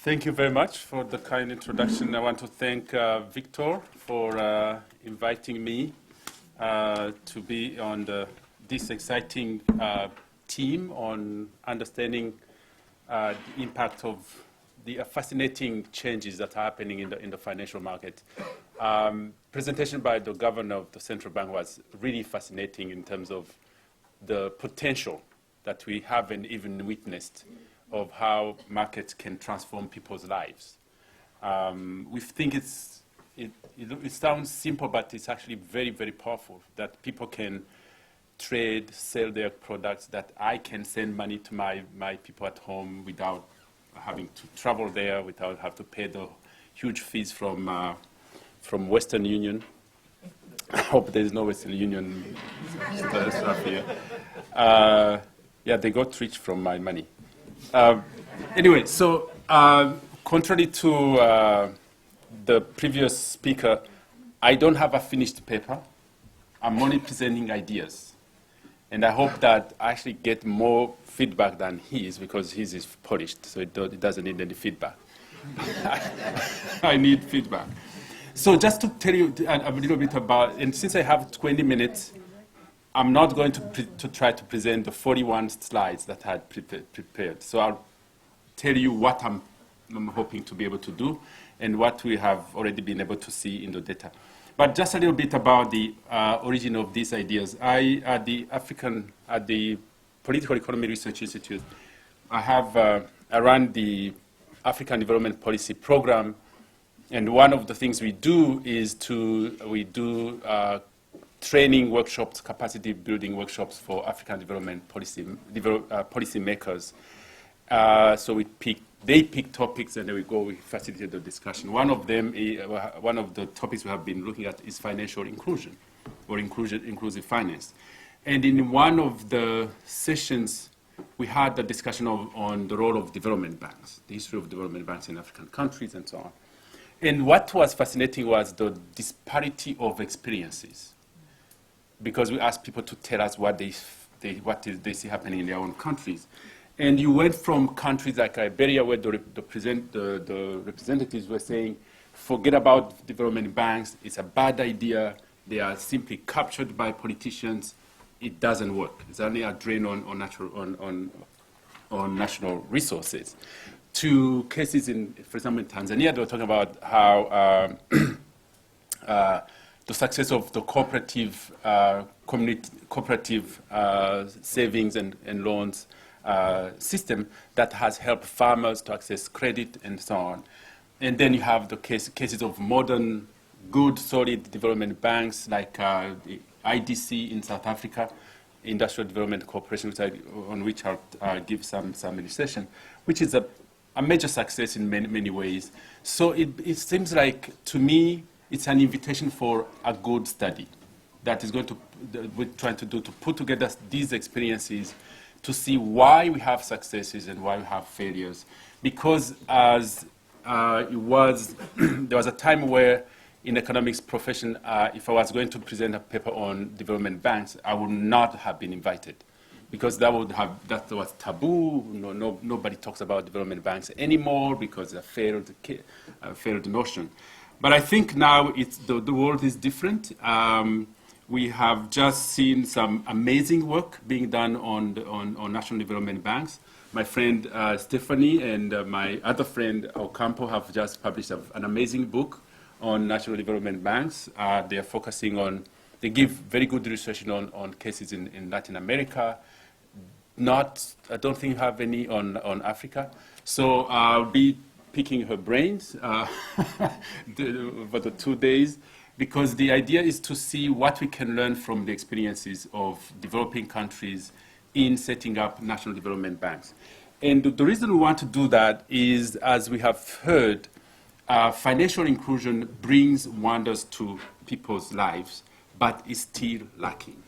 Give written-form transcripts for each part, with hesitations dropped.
Thank you very much for the kind introduction. I want to thank Victor for inviting me to be on this exciting team on understanding the impact of the fascinating changes that are happening in the financial market. Presentation by the governor of the central bank was really fascinating in terms of the potential that we haven't even witnessed of how markets can transform people's lives. We think it sounds simple, but it's actually very, very powerful, that people can trade, sell their products, that I can send money to my people at home without having to travel there, without having to pay the huge fees from Western Union. I hope there's no Western Union stuff here. Yeah, they got rich from my money. Anyway, so contrary to the previous speaker, I don't have a finished paper. I'm only presenting ideas. And I hope that I actually get more feedback than his, because his is polished, so it doesn't need any feedback. I need feedback. So just to tell you a little bit about, and since I have 20 minutes, I'm not going to try to present the 41 slides that I had prepared. So I'll tell you what I'm hoping to be able to do and what we have already been able to see in the data. But just a little bit about the origin of these ideas. At the Political Economy Research Institute, I run the African Development Policy Program, and one of the things we do is we do training workshops, capacity building workshops for African development policy makers. So they pick topics, and then we facilitate the discussion. One of the topics we have been looking at is financial inclusion, or inclusive finance. And in one of the sessions, we had a discussion on the role of development banks, the history of development banks in African countries, and so on. And what was fascinating was the disparity of experiences, because we asked people to tell us what they see happening in their own countries. And you went from countries like Liberia, where the representatives were saying, forget about development banks, it's a bad idea, they are simply captured by politicians, it doesn't work. It's only a drain on national resources. To cases for example, in Tanzania, they were talking about how the success of the cooperative savings and loans system that has helped farmers to access credit and so on. And then you have the cases of modern, good, solid development banks like the IDC in South Africa, Industrial Development Corporation, on which I'll give some illustration, which is a major success in many ways. So it seems like, to me, it's an invitation for a good study that is we're trying to put together these experiences to see why we have successes and why we have failures. Because there was a time where in the economics profession, if I was going to present a paper on development banks, I would not have been invited, because that was taboo. Nobody talks about development banks anymore because it's a failed notion. But I think now the world is different. We have just seen some amazing work being done on national development banks. My friend Stephanie and my other friend Ocampo have just published an amazing book on national development banks. They are focusing they give very good research on cases in Latin America. I don't think you have any on Africa. So I'll be picking her brains for the 2 days, because the idea is to see what we can learn from the experiences of developing countries in setting up national development banks. And the reason we want to do that is, as we have heard, financial inclusion brings wonders to people's lives, but is still lacking.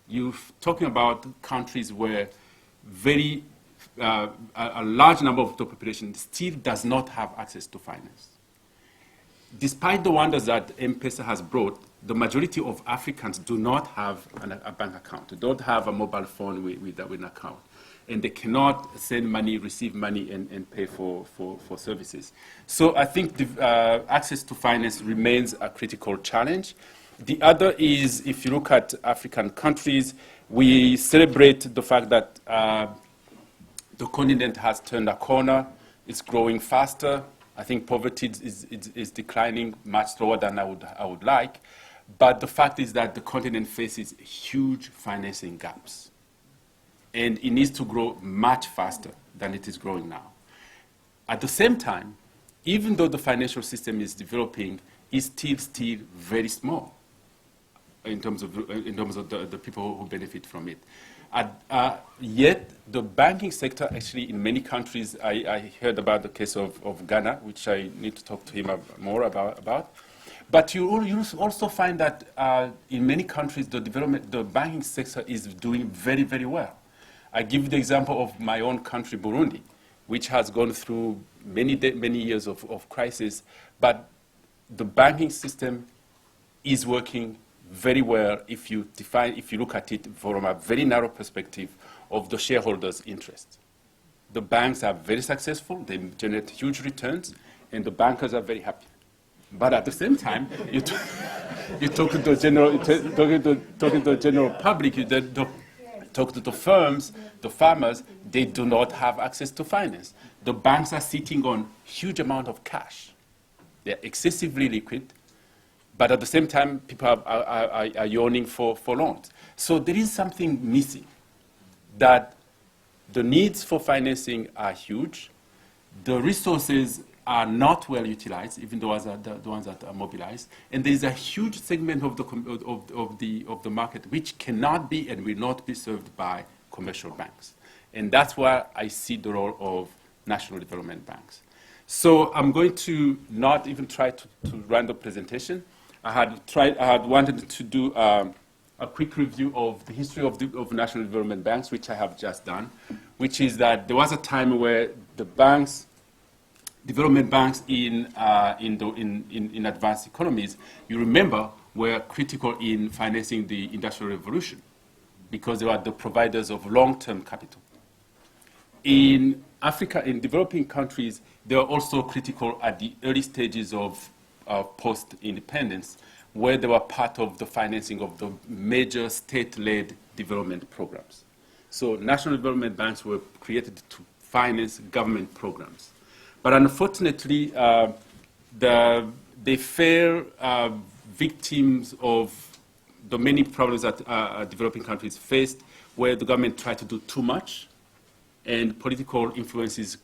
You're talking about countries where a large number of the population still does not have access to finance. Despite the wonders that M-Pesa has brought, the majority of Africans do not have a bank account. They don't have a mobile phone with an account. And they cannot send money, receive money, and pay for services. So I think the, access to finance remains a critical challenge. The other is, if you look at African countries, we celebrate the fact that the continent has turned a corner. It's growing faster. I think poverty is declining much slower than I would like. But the fact is that the continent faces huge financing gaps. And it needs to grow much faster than it is growing now. At the same time, even though the financial system is developing, it's still very small in terms of the people who benefit from it. Yet, the banking sector actually in many countries, I heard about the case of Ghana, which I need to talk to him more about. But you also find that in many countries, the banking sector is doing very, very well. I give you the example of my own country, Burundi, which has gone through many years of crisis, but the banking system is working very well if you look at it from a very narrow perspective of the shareholders' interest. The banks are very successful, they generate huge returns, and the bankers are very happy. But at the same time, you talk to the general public, talk to the firms, the farmers, they do not have access to finance. The banks are sitting on huge amount of cash. They're excessively liquid, but at the same time, people are yearning for loans. So there is something missing, that the needs for financing are huge, the resources are not well utilized, even the ones that are mobilized, and there is a huge segment of the market which cannot be and will not be served by commercial banks. And that's where I see the role of national development banks. So I'm going to not even try to run the presentation. I had wanted to do a quick review of the history of national development banks, which I have just done, which is that there was a time where the development banks in advanced economies, you remember, were critical in financing the Industrial Revolution because they were the providers of long-term capital. In Africa, in developing countries, they were also critical at the early stages of post-independence, where they were part of the financing of the major state-led development programs. So national development banks were created to finance government programs. But unfortunately, they fell victims of the many problems that developing countries faced, where the government tried to do too much, and political influences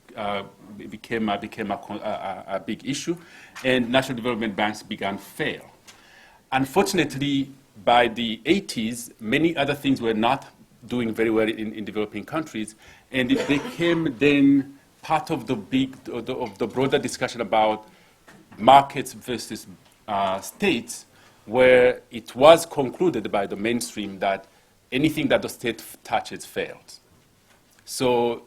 became a big issue, and national development banks began to fail. Unfortunately, by the 80s, many other things were not doing very well in developing countries, and it became then part of the broader discussion about markets versus states, where it was concluded by the mainstream that anything that the state touches fails. So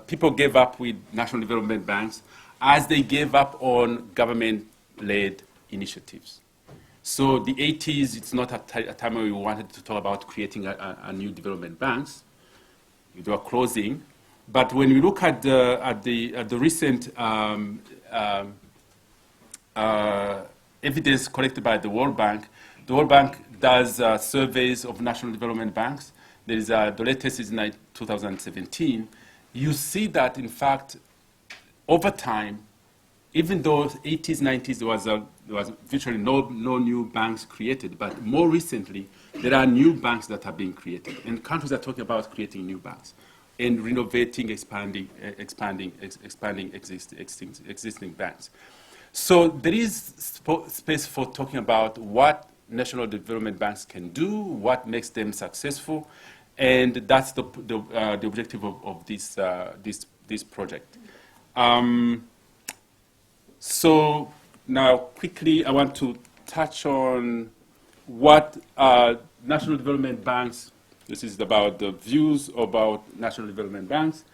people gave up with national development banks as they gave up on government-led initiatives. So the 80s, it's not a time where we wanted to talk about creating a new development banks. They were closing. But when we look at the recent evidence collected by the World Bank does surveys of national development banks. There is the latest is in 2017. You see that, in fact, over time, even though 80s, 90s, there was virtually no new banks created, but more recently, there are new banks that are being created. And countries are talking about creating new banks and renovating, expanding existing banks. So there is space for talking about what national development banks can do, what makes them successful, and that's the objective of this project. So now, quickly, I want to touch on what national development banks. This is about the views about national development banks.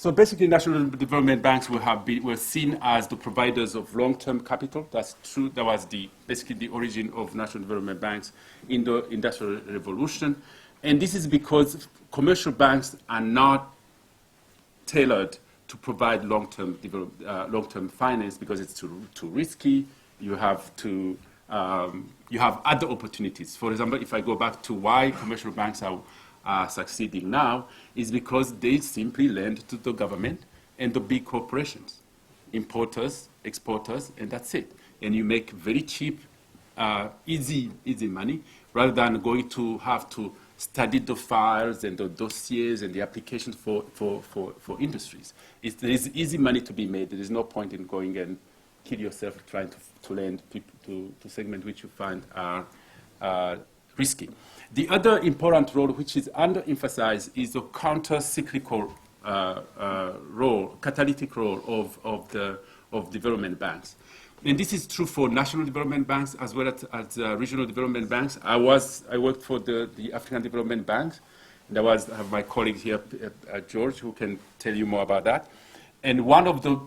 So basically, national development banks were seen as the providers of long-term capital. That's true. That was basically the origin of national development banks in the Industrial Revolution. And this is because commercial banks are not tailored to provide long-term finance because it's too risky. You have other opportunities. For example, if I go back to why commercial banks are succeeding now, is because they simply lend to the government and the big corporations, importers, exporters, and that's it. And you make very cheap, easy money, rather than going to have to study the files and the dossiers and the applications for industries. There is easy money to be made. There is no point in going and kill yourself trying to lend to segment which you find are risky. The other important role, which is underemphasized, is the counter-cyclical catalytic role of development banks. And this is true for national development banks as well as regional development banks. I worked for the African Development Bank. And I have my colleague here, George, who can tell you more about that. And one of the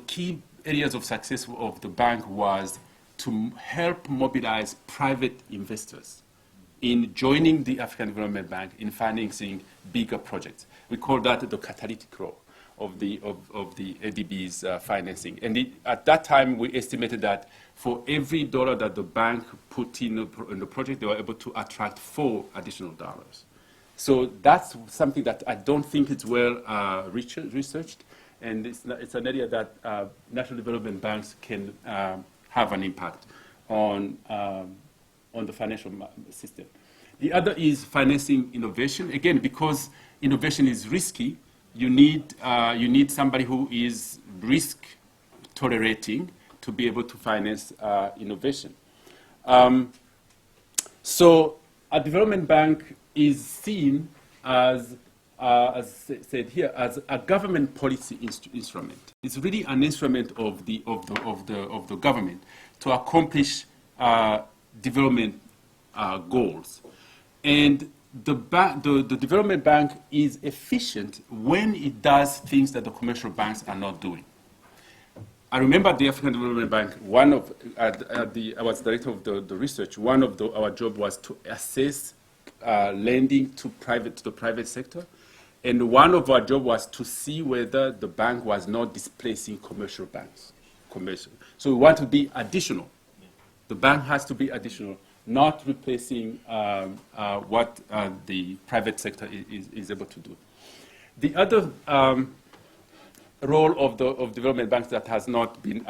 key areas of success of the bank was to help mobilize private investors in joining the African Development Bank in financing bigger projects. We call that the catalytic role of the ADB's financing. And at that time, we estimated that for every dollar that the bank put in the project, they were able to attract $4 additional. So that's something that I don't think is well researched, and it's an area that national development banks can have an impact on the financial system. The other is financing innovation. Again, because innovation is risky, you need somebody who is risk tolerating to be able to finance innovation. So a development bank is seen as said here, as a government policy instrument. It's really an instrument of the government to accomplish development goals. And the development bank is efficient when it does things that the commercial banks are not doing. I remember at the African Development Bank, I was director of the research. One of our job was to assess lending to the private sector. And one of our job was to see whether the bank was not displacing commercial banks. So we want to be additional. The bank has to be additional, not replacing what the private sector is able to do. The other role of development banks that has not been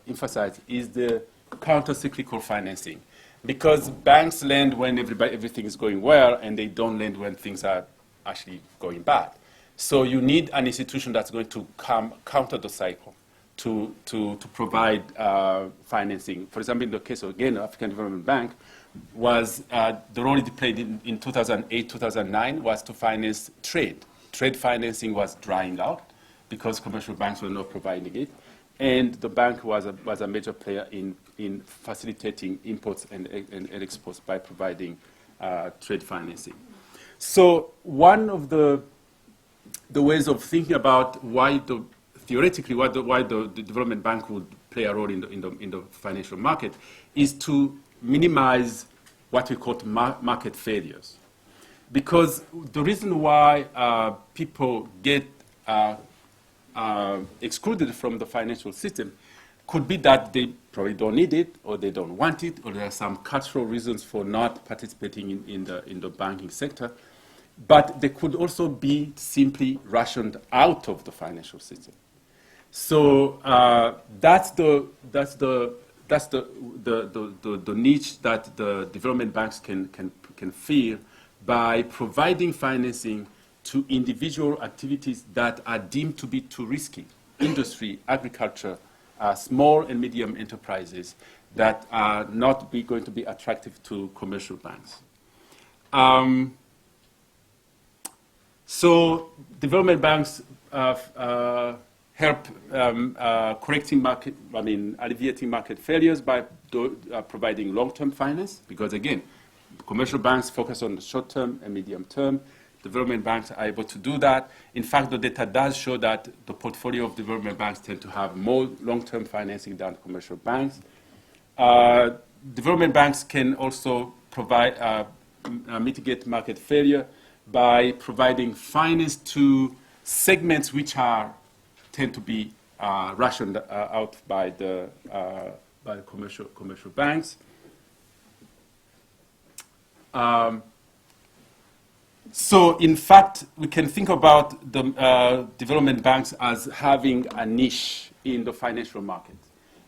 emphasized is the counter-cyclical financing. Because banks lend when everything is going well, and they don't lend when things are actually going bad. So you need an institution that's going to counter the cycle to provide financing. For example, in the case of, again, African Development Bank, was the role it played in 2008, 2009 was to finance trade. Trade financing was drying out because commercial banks were not providing it. And the bank was a major player in facilitating imports and exports by providing trade financing. So one of the ways of thinking about theoretically why the development bank would play a role in the financial market is to minimize what we call market failures. Because the reason why people get excluded from the financial system could be that they probably don't need it, or they don't want it, or there are some cultural reasons for not participating in the banking sector. But they could also be simply rationed out of the financial system. So that's the niche that the development banks can fill by providing financing to individual activities that are deemed to be too risky. Industry, agriculture, small and medium enterprises that are not going to be attractive to commercial banks. So development banks help alleviating market failures by providing long-term finance, because again, commercial banks focus on the short-term and medium-term. development banks are able to do that. In fact, the data does show that the portfolio of development banks tend to have more long-term financing than commercial banks. Development banks can also provide, mitigate market failure by providing finance to segments which tend to be rationed out by the commercial banks. So, in fact, we can think about the development banks as having a niche in the financial market.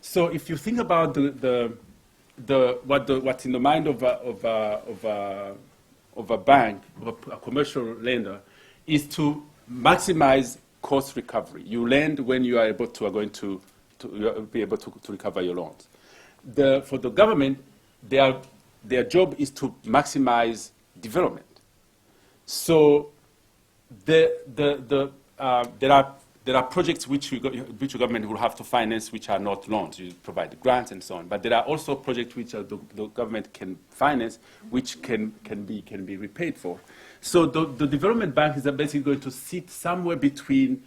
So, if you think about what's in the mind of a bank, of a commercial lender, is to maximize cost recovery. You lend when you are able to, be able to recover your loans. For the government, their job is to maximize development. So there are projects which the government will have to finance which are not loans. You provide grants and so on. But there are also projects which the government can finance which can be repaid for. So the development bank is basically going to sit somewhere between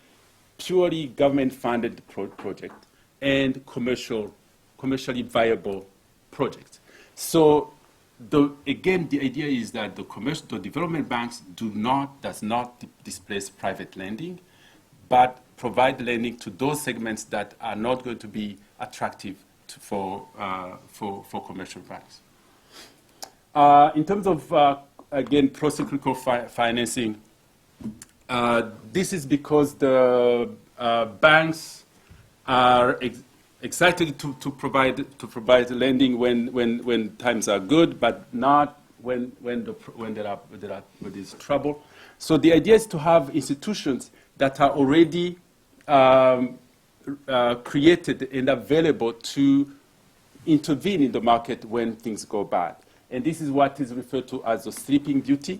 purely government-funded project and commercially viable projects. So again, the idea is that the development banks does not displace private lending, but provide lending to those segments that are not going to be attractive for commercial banks. In terms of again procyclical financing, this is because the banks are excited to provide lending when times are good, but not when there is trouble. So the idea is to have institutions that are already created and available to intervene in the market when things go bad. And this is what is referred to as the sleeping duty.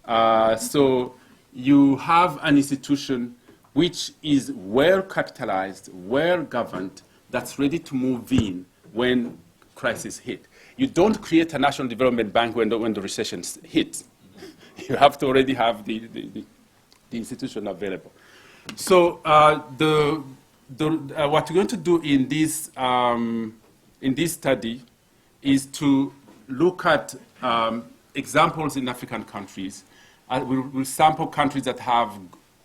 So you have an institution which is well capitalized, well governed, that's ready to move in when crisis hit. You don't create a national development bank when the recession hits. You have to already have the institution available. So what we're going to do in this study is to look at examples in African countries. We'll sample countries that have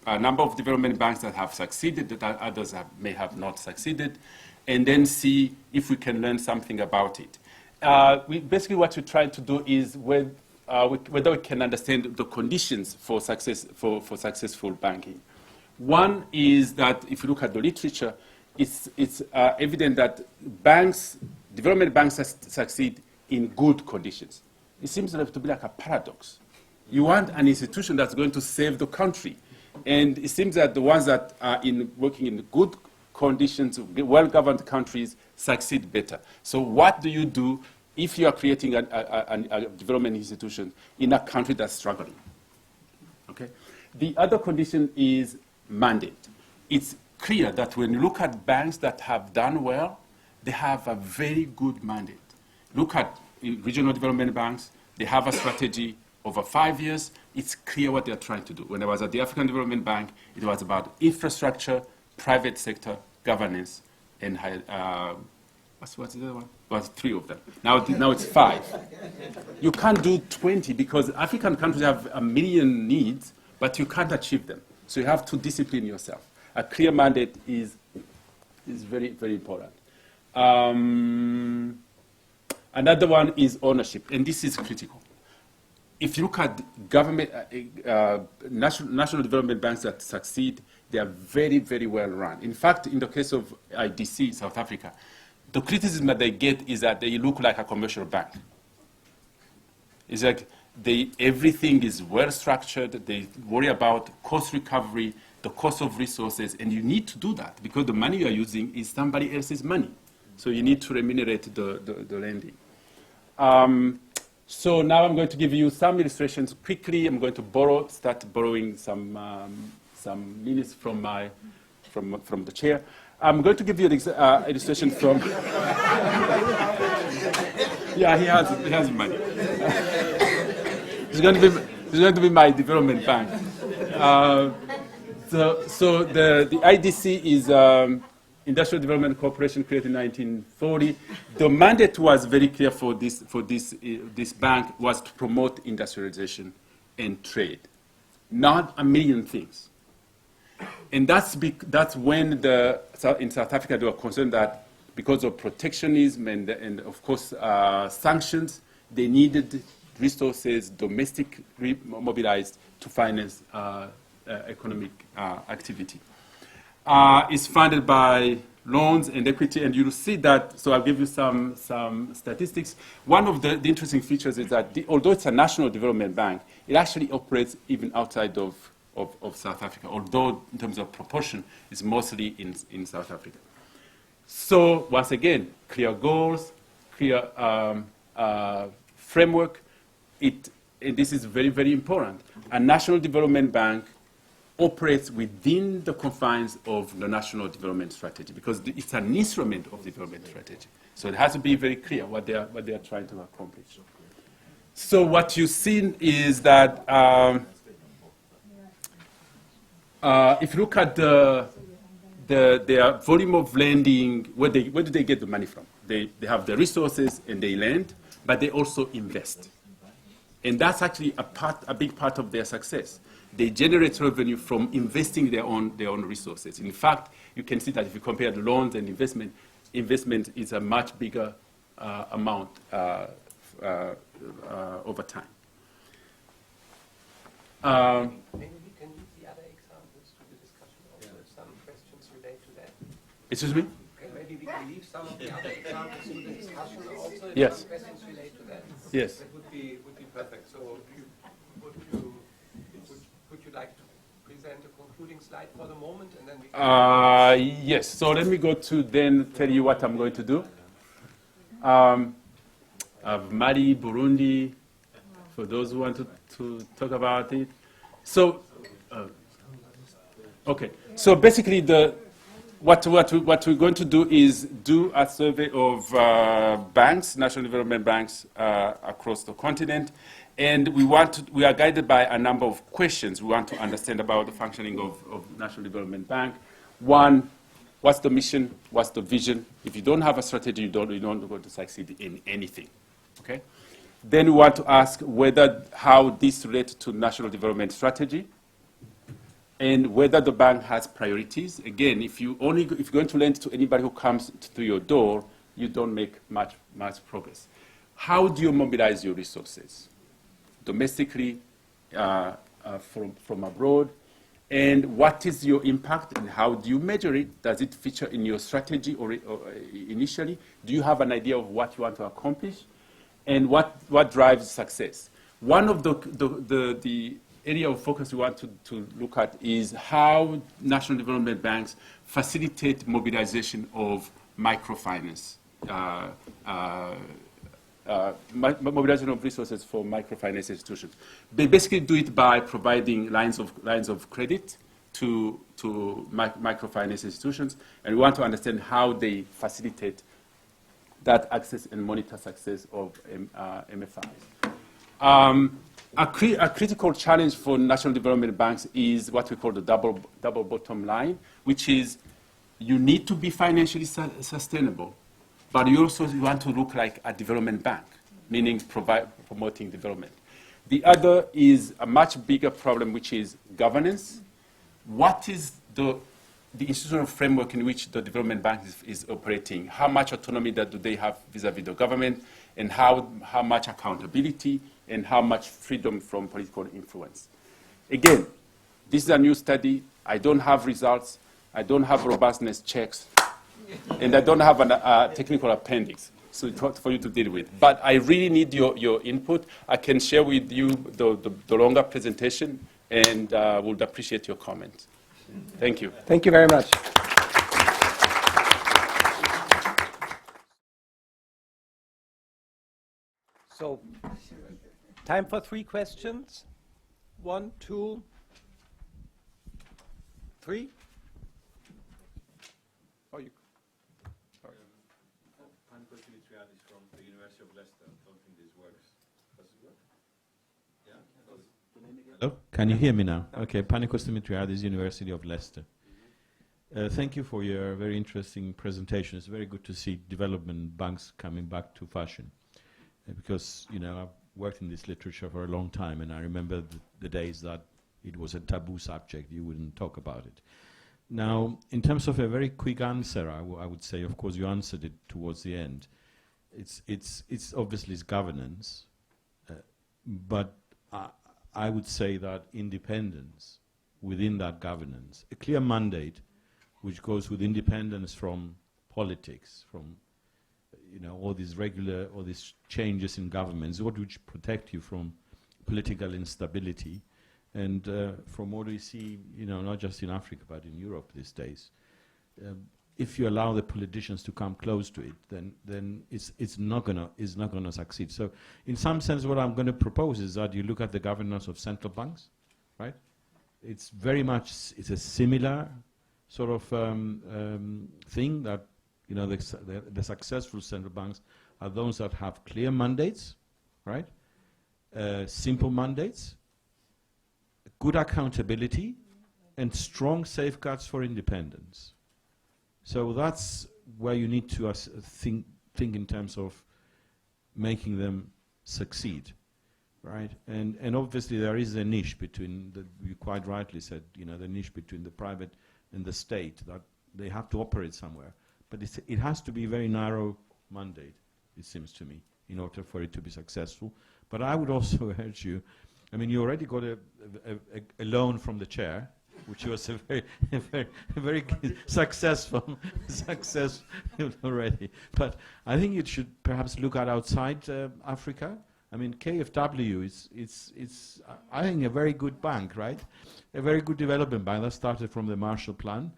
a number of development banks that have succeeded, that others may have not succeeded, and then see if we can learn something about it. Basically, what we're trying to do is whether we can understand the conditions for successful banking. One is that if you look at the literature, it's evident that development banks succeed in good conditions. It seems to be like a paradox. You want an institution that's going to save the country. And it seems that the ones that are working in good conditions, well-governed countries, succeed better. So what do you do if you are creating a development institution in a country that's struggling? Okay. The other condition is mandate. It's clear that when you look at banks that have done well, they have a very good mandate. Look at regional development banks. They have a strategy over 5 years. It's clear what they're trying to do. When I was at the African Development Bank, it was about infrastructure, private sector, governance, and what's the other one? It was 3 of them. Now it's 5. You can't do 20 because African countries have 1 million needs, but you can't achieve them. So you have to discipline yourself. A clear mandate is very, very important. Another one is ownership, and this is critical. If you look at government, national development banks that succeed, they are very, very well run. In fact, in the case of IDC, South Africa, the criticism that they get is that they look like a commercial bank. It's like everything is well structured. They worry about cost recovery, the cost of resources, and you need to do that because the money you are using is somebody else's money. So you need to remunerate the lending. So now I'm going to give you some illustrations quickly. I'm going to start borrowing some minutes from the chair. I'm going to give you an illustration from. Yeah, he has money. It's going to be. It's going to be my development bank. So the IDC is Industrial Development Corporation, created in 1940. The mandate was very clear for this bank was to promote industrialization and trade, not a million things. And that's when in South Africa they were concerned that because of protectionism and of course sanctions, they needed resources domestically mobilized to finance economic activity. It's funded by loans and equity, and you'll see that. So I'll give you some statistics. One of the interesting features is that although it's a national development bank, it actually operates even outside of South Africa, although in terms of proportion, it's mostly in South Africa. So once again, clear goals, clear framework. And this is very, very important. A national development bank operates within the confines of the national development strategy because it's an instrument of development strategy. So it has to be very clear what they are trying to accomplish. So what you've seen is that if you look at their volume of lending, where do they get the money from? They have the resources and they lend, but they also invest. And that's actually a big part of their success. They generate revenue from investing their own resources. In fact, you can see that if you compare the loans and investment is a much bigger amount over time. Maybe we can use the other examples to the discussion also if some questions relate to that. Excuse me? Okay, maybe we can leave some of the other examples to the discussion also if Yes. some questions relate to that. Yes. That would be perfect. So would you like to present a concluding slide for the moment and then we can Yes. So let me go to then tell you what I'm going to do. Mali, Burundi, for those who want to talk about it. So, okay. So basically, what we're going to do is do a survey of banks, national development banks across the continent, and we are guided by a number of questions we want to understand about the functioning of national development bank. One, what's the mission? What's the vision? If you don't have a strategy, you're not going to succeed in anything. Okay. Then we want to ask how this relates to national development strategy, and whether the bank has priorities. Again, if you're going to lend to anybody who comes to your door, you don't make much progress. How do you mobilize your resources? Domestically, from abroad, and what is your impact and how do you measure it? Does it feature in your strategy or initially? Do you have an idea of what you want to accomplish? And what drives success? One of the area of focus we want to look at is how national development banks facilitate mobilization of microfinance, mobilization of resources for microfinance institutions. They basically do it by providing lines of credit to microfinance institutions, and we want to understand how they facilitate that access and monitor success of MFIs. A critical challenge for national development banks is what we call the double bottom line, which is you need to be financially sustainable, but you also want to look like a development bank, meaning promoting development. The other is a much bigger problem, which is governance. What is the institutional framework in which the development bank is operating? How much autonomy do they have vis-a-vis the government, and how much accountability, and how much freedom from political influence? Again, this is a new study. I don't have results. I don't have robustness checks. And I don't have a technical appendix for you to deal with. But I really need your input. I can share with you the longer presentation, and would appreciate your comments. Thank you. Thank you very much. So, time for 3 questions. 1, 2, 3. Oh, you. Sorry. I'm Triadis from the University of Leicester. I don't think this works. Does it work? Yeah? Hello? Can you hear me now? Okay, Panicos Dimitriadis, University of Leicester. Thank you for your very interesting presentation. It's very good to see development banks coming back to fashion. Because, you know, I've worked in this literature for a long time, and I remember the days that it was a taboo subject. You wouldn't talk about it. Now, in terms of a very quick answer, I would say, of course, you answered it towards the end. It's obviously it's governance, but I would say that independence within that governance, a clear mandate which goes with independence from politics, from all these changes in governments, what would protect you from political instability, and from what we see, not just in Africa but in Europe these days. If you allow the politicians to come close to it, then it's not gonna succeed. So, in some sense, what I'm going to propose is that you look at the governance of central banks, right? It's a similar sort of thing that the successful central banks are those that have clear mandates, right? Simple mandates, good accountability, and strong safeguards for independence. So that's where you need to think in terms of making them succeed, right? And obviously there is a niche between, you quite rightly said, the niche between the private and the state, that they have to operate somewhere. But it has to be a very narrow mandate, it seems to me, in order for it to be successful. But I would also urge you, you already got a loan from the chair, which was a very successful already. But I think you should perhaps look at outside Africa. KfW is I think a very good bank, right? A very good development bank that started from the Marshall Plan,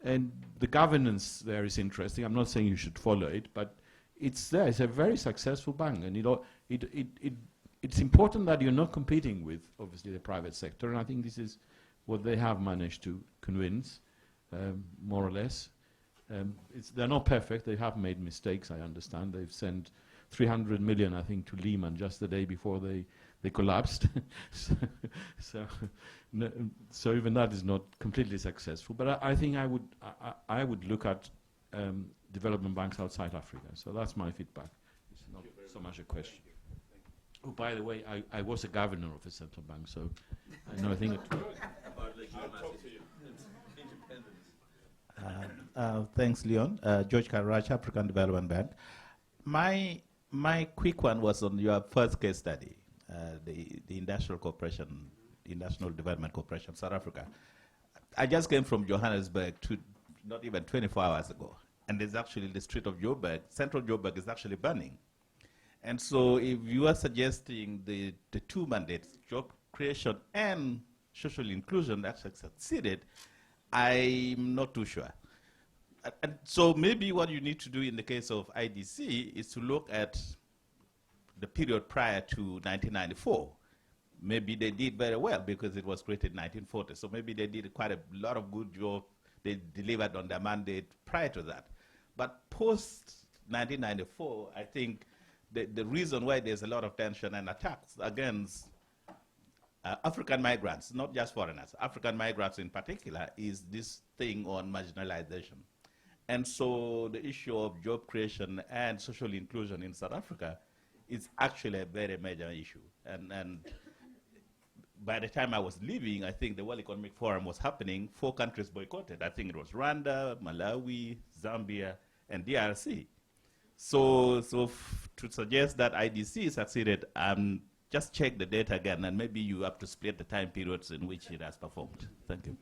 and the governance there is interesting. I'm not saying you should follow it, but it's there. It's a very successful bank, and it's important that you're not competing with obviously the private sector, and I think this is what they have managed to convince, more or less. They're not perfect. They have made mistakes, I understand. They've sent 300 million, I think, to Lehman just the day before they collapsed. So even that is not completely successful. But I think I would look at development banks outside Africa. So that's my feedback. It's not so much a question. Oh, by the way, I was a governor of a central bank, so I know a thing or two. Thanks, Leon. George Karach, African Development Bank. My quick one was on your first case study, the Industrial Development Corporation, South Africa. I just came from Johannesburg not even 24 hours ago, and there's actually the street of Joburg, central Joburg is actually burning. And so if you are suggesting the two mandates, job creation and social inclusion, actually succeeded, I'm not too sure. And so maybe what you need to do in the case of IDC is to look at the period prior to 1994. Maybe they did very well because it was created in 1940. So maybe they did quite a lot of good job. They delivered on their mandate prior to that. But post 1994, I think the reason why there's a lot of tension and attacks against African migrants, not just foreigners, African migrants in particular, is this thing on marginalization. And so the issue of job creation and social inclusion in South Africa is actually a very major issue. And by the time I was leaving, I think the World Economic Forum was happening. 4 countries boycotted. I think it was Rwanda, Malawi, Zambia, and DRC. So to suggest that IDC succeeded, just check the data again, and maybe you have to split the time periods in which it has performed. Thank you.